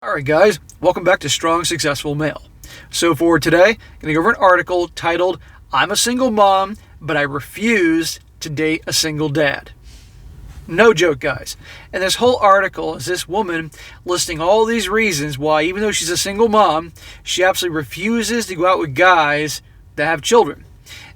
Alright guys, welcome back to Strong Successful Male. So for today, I'm going to go over an article titled, I'm a single mom, but I refuse to date a single dad. No joke, guys. And this whole article is this woman listing all these reasons why, even though she's a single mom, she absolutely refuses to go out with guys that have children.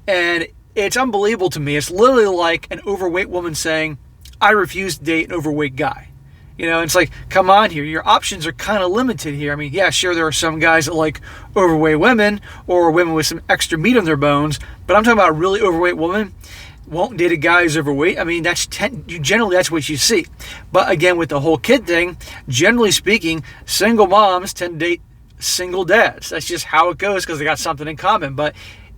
And it's unbelievable to me. It's literally like an overweight woman saying, I refuse to date an overweight guy. You know, it's like, come on here. Your options are kind of limited here. I mean, yeah, sure, there are some guys that like overweight women or women with some extra meat on their bones, but I'm talking about a really overweight woman won't date a guy who's overweight. I mean, generally that's what you see. But again, with the whole kid thing, generally speaking, single moms tend to date single dads. That's just how it goes because they got something in common. But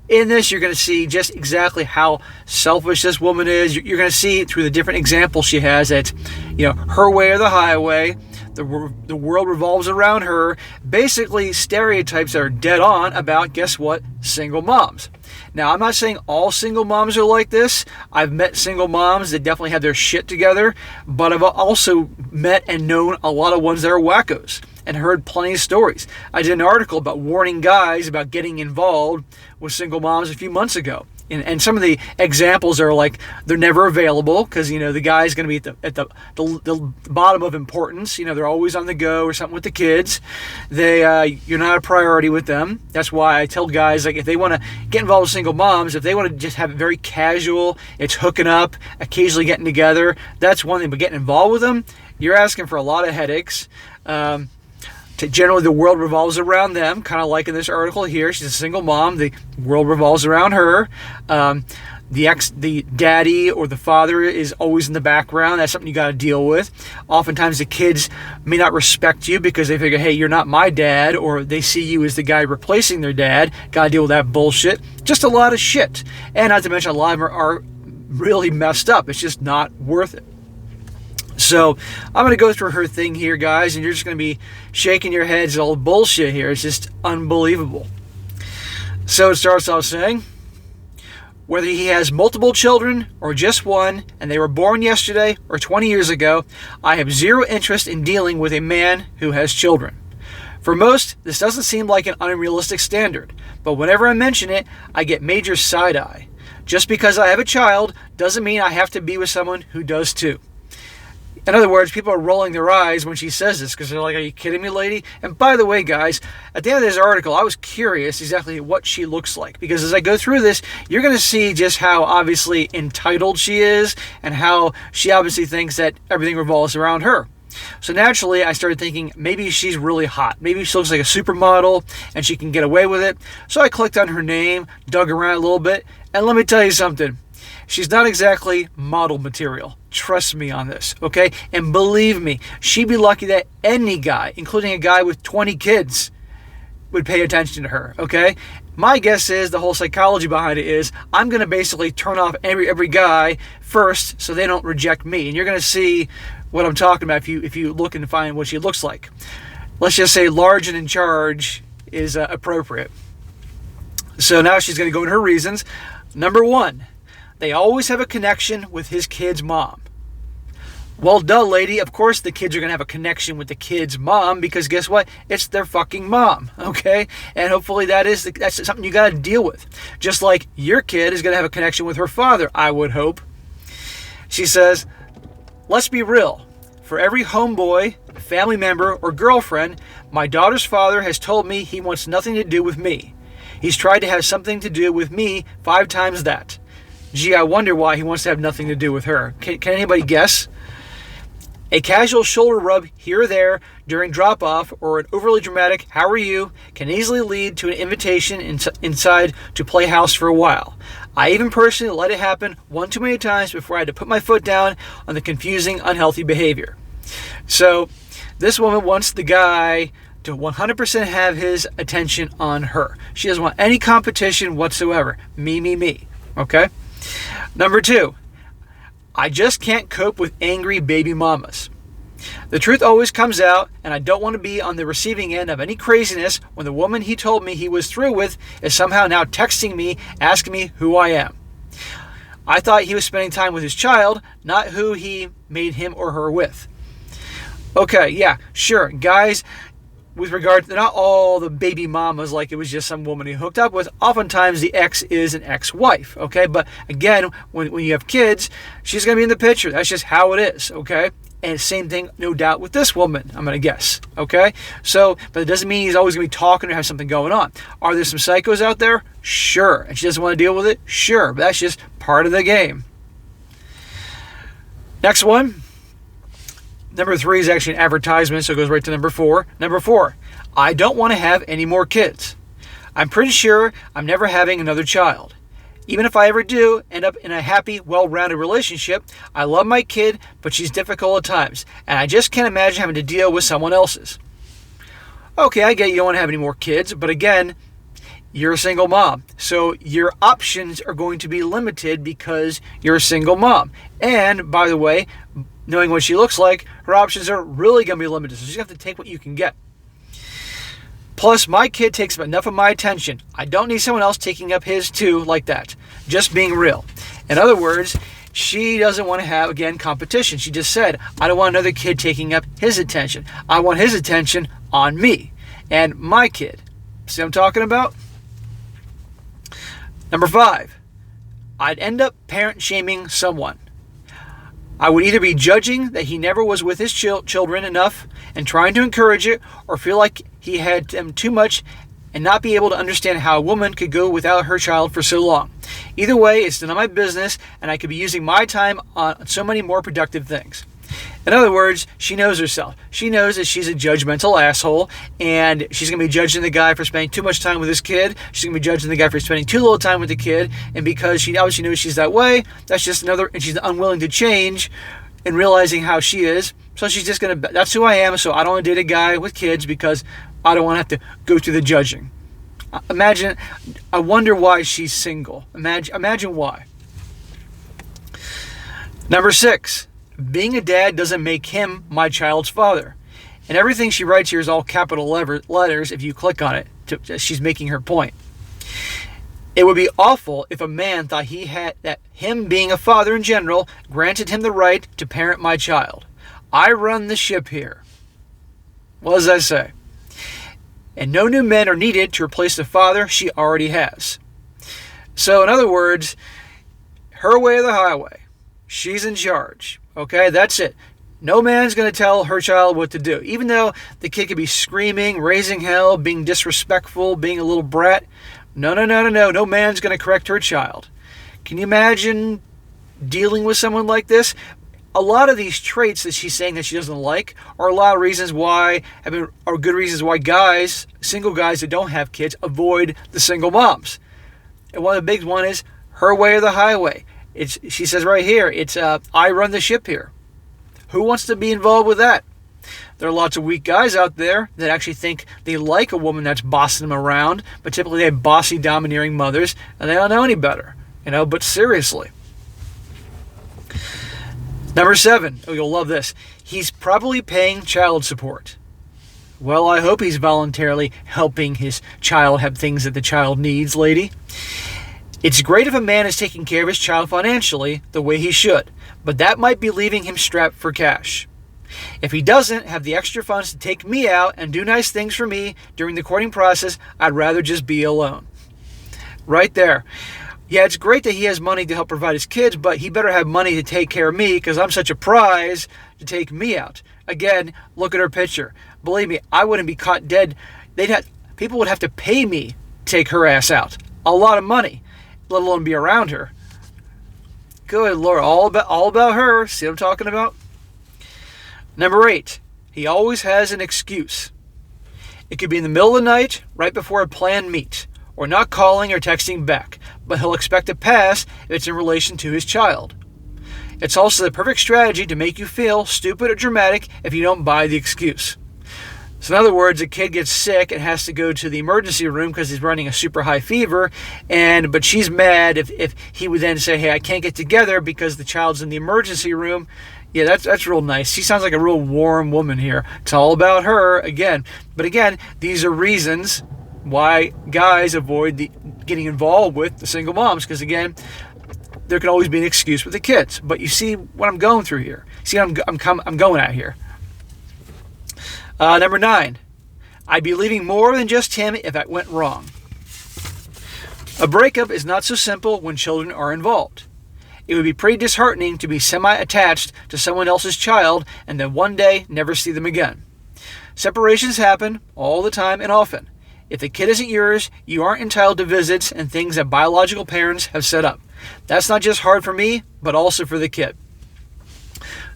in this, you're going to see just exactly how selfish this woman is. You're going to see through the different examples she has that, you know, her way or the highway, the world revolves around her. Basically, stereotypes that are dead on about, guess what, single moms. Now, I'm not saying all single moms are like this. I've met single moms that definitely have their shit together, but I've also met and known a lot of ones that are wackos and heard plenty of stories. I did an article about warning guys about getting involved with single moms a few months ago. And some of the examples are like they're never available because, you know, the guy's going to be at the bottom of importance. You know, they're always on the go or something with the kids. You're not a priority with them. That's why I tell guys, like, if they want to get involved with single moms, if they want to just have it very casual, it's hooking up, occasionally getting together, that's one thing. But getting involved with them, you're asking for a lot of headaches. Generally, the world revolves around them, kind of like in this article here. She's a single mom. The world revolves around her. The daddy or the father is always in the background. That's something you got to deal with. Oftentimes, the kids may not respect you because they figure, hey, you're not my dad, or they see you as the guy replacing their dad. Got to deal with that bullshit. Just a lot of shit. And not to mention, a lot of them are really messed up. It's just not worth it. So I'm going to go through her thing here, guys, and you're just going to be shaking your heads at all the bullshit here. It's just unbelievable. So it starts off saying, whether he has multiple children or just one, and they were born yesterday or 20 years ago, I have zero interest in dealing with a man who has children. For most, this doesn't seem like an unrealistic standard, but whenever I mention it, I get major side-eye. Just because I have a child doesn't mean I have to be with someone who does too. In other words, people are rolling their eyes when she says this because they're like, are you kidding me, lady? And by the way, guys, at the end of this article, I was curious exactly what she looks like. Because as I go through this, you're going to see just how obviously entitled she is and how she obviously thinks that everything revolves around her. So naturally, I started thinking maybe she's really hot. Maybe she looks like a supermodel and she can get away with it. So I clicked on her name, dug around a little bit, and let me tell you something. She's not exactly model material. Trust me on this, okay? And believe me, she'd be lucky that any guy, including a guy with 20 kids, would pay attention to her, okay? My guess is the whole psychology behind it is I'm going to basically turn off every guy first so they don't reject me. And you're going to see what I'm talking about if you look and find what she looks like. Let's just say large and in charge is appropriate. So now she's going to go into her reasons. Number one, they always have a connection with his kid's mom. Well, duh, lady. Of course the kids are going to have a connection with the kid's mom because guess what? It's their fucking mom, okay? And hopefully that's something you got to deal with. Just like your kid is going to have a connection with her father, I would hope. She says, let's be real. For every homeboy, family member, or girlfriend, my daughter's father has told me he wants nothing to do with me. He's tried to have something to do with me 5 times that. Gee, I wonder why he wants to have nothing to do with her. Can anybody guess? A casual shoulder rub here or there during drop-off or an overly dramatic "how are you" can easily lead to an invitation inside to play house for a while. I even personally let it happen one too many times before I had to put my foot down on the confusing, unhealthy behavior. So this woman wants the guy to 100% have his attention on her. She doesn't want any competition whatsoever. Me. Okay? Number 2, I just can't cope with angry baby mamas. The truth always comes out, and I don't want to be on the receiving end of any craziness when the woman he told me he was through with is somehow now texting me, asking me who I am. I thought he was spending time with his child, not who he made him or her with. Okay, yeah, sure, guys, with regard to not all the baby mamas like it was just some woman he hooked up with. Oftentimes the ex is an ex-wife, okay? But again, when you have kids, she's going to be in the picture. That's just how it is, okay? And same thing, no doubt, with this woman, I'm going to guess, okay? So, but it doesn't mean he's always going to be talking or have something going on. Are there some psychos out there? Sure. And she doesn't want to deal with it? Sure. But that's just part of the game. Next one. Number 3 is actually an advertisement, so it goes right to number 4. Number 4, I don't want to have any more kids. I'm pretty sure I'm never having another child. Even if I ever do end up in a happy, well-rounded relationship, I love my kid, but she's difficult at times, and I just can't imagine having to deal with someone else's. Okay, I get you don't want to have any more kids, but again, you're a single mom. So your options are going to be limited because you're a single mom. And, by the way, knowing what she looks like, her options are really going to be limited. So you have to take what you can get. Plus, my kid takes up enough of my attention. I don't need someone else taking up his too like that. Just being real. In other words, she doesn't want to have, again, competition. She just said, I don't want another kid taking up his attention. I want his attention on me and my kid. See what I'm talking about? Number 5, I'd end up parent shaming someone. I would either be judging that he never was with his children enough and trying to encourage it, or feel like he had them too much and not be able to understand how a woman could go without her child for so long. Either way, it's none of my business, and I could be using my time on so many more productive things. In other words, she knows herself. She knows that she's a judgmental asshole, and she's going to be judging the guy for spending too much time with his kid. She's going to be judging the guy for spending too little time with the kid, and because she obviously knows she's that way, that's just another, and she's unwilling to change and realizing how she is. So she's just going to, that's who I am, so I don't want to date a guy with kids because I don't want to have to go through the judging. Imagine, I wonder why she's single. Imagine why. Number 6. Being a dad doesn't make him my child's father. And everything she writes here is all capital letters if you click on it. She's making her point. It would be awful if a man thought he had that him being a father in general granted him the right to parent my child. I run the ship here. What does that say? And no new men are needed to replace the father she already has. So in other words, her way or the highway. She's in charge. Okay, that's it. No man's going to tell her child what to do. Even though the kid could be screaming, raising hell, being disrespectful, being a little brat. No. No man's going to correct her child. Can you imagine dealing with someone like this? A lot of these traits that she's saying that she doesn't like are a lot of reasons why, are good reasons why guys, single guys that don't have kids, avoid the single moms. And one of the big one is her way or the highway. She says right here, it's I run the ship here. Who wants to be involved with that? There are lots of weak guys out there that actually think they like a woman that's bossing them around, but typically they have bossy, domineering mothers, and they don't know any better. But seriously. Number 7, you'll love this. He's probably paying child support. Well, I hope he's voluntarily helping his child have things that the child needs, lady. It's great if a man is taking care of his child financially the way he should, but that might be leaving him strapped for cash. If he doesn't have the extra funds to take me out and do nice things for me during the courting process, I'd rather just be alone. Right there. Yeah, it's great that he has money to help provide his kids, but he better have money to take care of me because I'm such a prize to take me out. Again, look at her picture. Believe me, I wouldn't be caught dead. People would have to pay me to take her ass out. A lot of money, let alone be around her. Good Lord, all about her. See what I'm talking about? Number 8, he always has an excuse. It could be in the middle of the night, right before a planned meet, or not calling or texting back, but he'll expect a pass if it's in relation to his child. It's also the perfect strategy to make you feel stupid or dramatic if you don't buy the excuse. So in other words, a kid gets sick and has to go to the emergency room because he's running a super high fever, but she's mad if he would then say, hey, I can't get together because the child's in the emergency room. Yeah, that's real nice. She sounds like a real warm woman here. It's all about her again. But again, these are reasons why guys avoid getting involved with the single moms, because again, there can always be an excuse with the kids. But you see what I'm going through here. See what I'm going at here. Number 9, I'd be leaving more than just him if it went wrong. A breakup is not so simple when children are involved. It would be pretty disheartening to be semi-attached to someone else's child and then one day never see them again. Separations happen all the time and often. If the kid isn't yours, you aren't entitled to visits and things that biological parents have set up. That's not just hard for me, but also for the kid.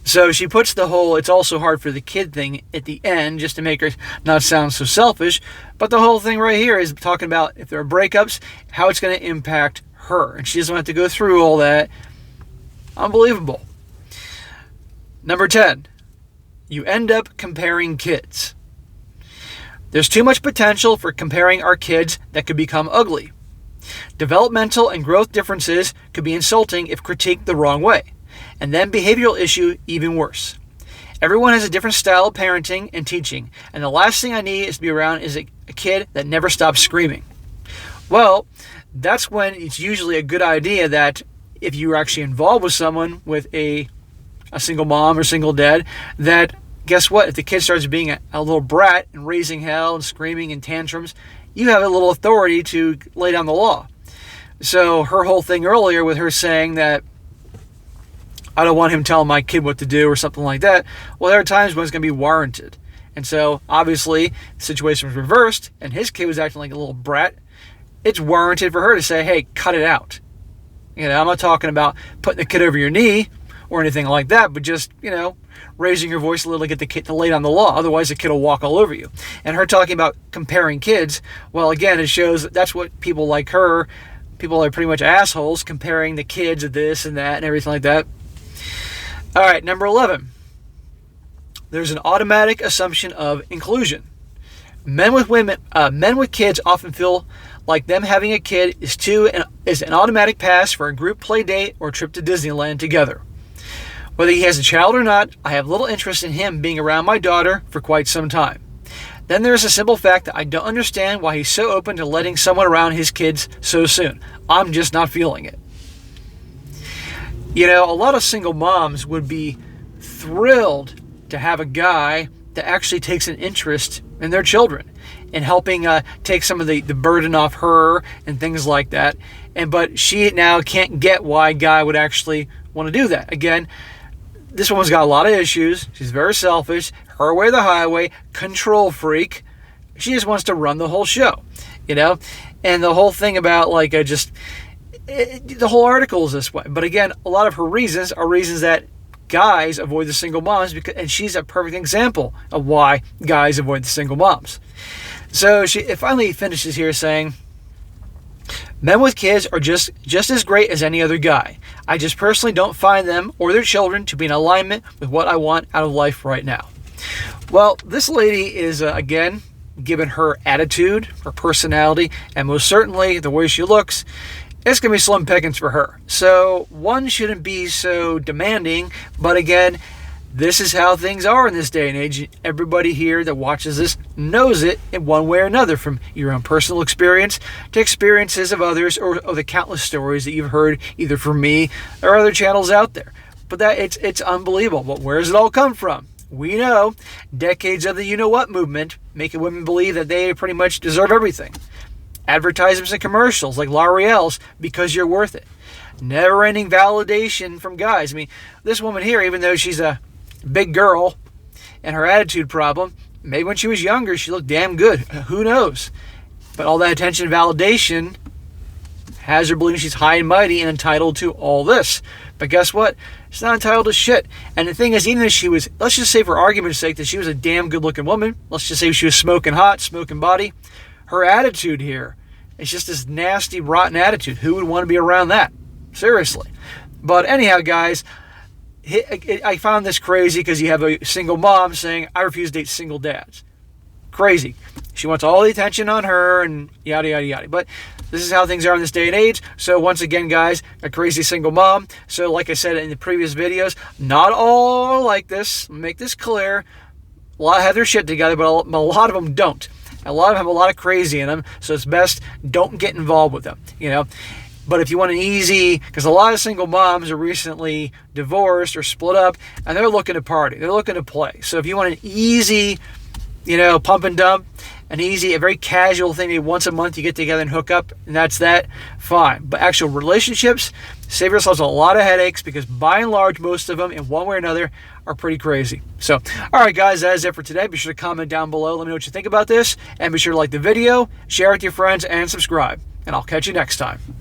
So she puts the whole "it's also hard for the kid" thing at the end just to make her not sound so selfish. But the whole thing right here is talking about if there are breakups, how it's going to impact her. And she doesn't have to go through all that. Unbelievable. Number 10. You end up comparing kids. There's too much potential for comparing our kids that could become ugly. Developmental and growth differences could be insulting if critiqued the wrong way. And then behavioral issue even worse. Everyone has a different style of parenting and teaching, and the last thing I need is to be around is a kid that never stops screaming. Well, that's when it's usually a good idea that if you're actually involved with someone with a single mom or single dad, that guess what? If the kid starts being a little brat and raising hell and screaming and tantrums, you have a little authority to lay down the law. So her whole thing earlier with her saying that I don't want him telling my kid what to do or something like that. Well, there are times when it's going to be warranted. And so, obviously, the situation was reversed, and his kid was acting like a little brat. It's warranted for her to say, hey, cut it out. I'm not talking about putting the kid over your knee or anything like that, but just, raising your voice a little to get the kid to lay down the law. Otherwise, the kid will walk all over you. And her talking about comparing kids, well, again, it shows that's what people like her, people are pretty much assholes, comparing the kids of this and that and everything like that. All right, number 11. There's an automatic assumption of inclusion. Men with kids often feel like them having a kid is an automatic pass for a group play date or trip to Disneyland together. Whether he has a child or not, I have little interest in him being around my daughter for quite some time. Then there's a simple fact that I don't understand why he's so open to letting someone around his kids so soon. I'm just not feeling it. A lot of single moms would be thrilled to have a guy that actually takes an interest in their children and helping take some of the burden off her and things like that. But she now can't get why a guy would actually want to do that. Again, this woman's got a lot of issues. She's very selfish, her way or the highway, control freak. She just wants to run the whole show, And the whole thing about the whole article is this way. But again, a lot of her reasons are reasons that guys avoid the single moms, and she's a perfect example of why guys avoid the single moms. So it finally finishes here saying, men with kids are just as great as any other guy. I just personally don't find them or their children to be in alignment with what I want out of life right now. Well, this lady is, again, given her attitude, her personality, and most certainly the way she looks, it's going to be slim pickings for her. So one shouldn't be so demanding, but again, this is how things are in this day and age. Everybody here that watches this knows it in one way or another, from your own personal experience to experiences of others or the countless stories that you've heard either from me or other channels out there. But it's unbelievable. But where does it all come from? We know decades of the you-know-what movement making women believe that they pretty much deserve everything. Advertisements and commercials like L'Oreal's "Because You're Worth It." Never-ending validation from guys. This woman here, even though she's a big girl and her attitude problem, maybe when she was younger she looked damn good. Who knows? But all that attention and validation has her believing she's high and mighty and entitled to all this. But guess what? She's not entitled to shit. And the thing is, even if she was, let's just say for argument's sake that she was a damn good-looking woman, let's just say she was smoking hot, smoking body, her attitude here is just this nasty, rotten attitude. Who would want to be around that? Seriously. But anyhow, guys, I found this crazy because you have a single mom saying, I refuse to date single dads. Crazy. She wants all the attention on her and yada, yada, yada. But this is how things are in this day and age. So once again, guys, a crazy single mom. So like I said in the previous videos, not all are like this. Make this clear. A lot have their shit together, but a lot of them don't. A lot of them have a lot of crazy in them. So it's best don't get involved with them, But if you want an easy, because a lot of single moms are recently divorced or split up, and they're looking to party. They're looking to play. So if you want an easy, pump and dump, an easy, a very casual thing. Maybe once a month you get together and hook up, and that's that, fine. But actual relationships, save yourselves a lot of headaches, because by and large, most of them, in one way or another, are pretty crazy. So, all right, guys, that is it for today. Be sure to comment down below. Let me know what you think about this, and be sure to like the video, share it with your friends, and subscribe. And I'll catch you next time.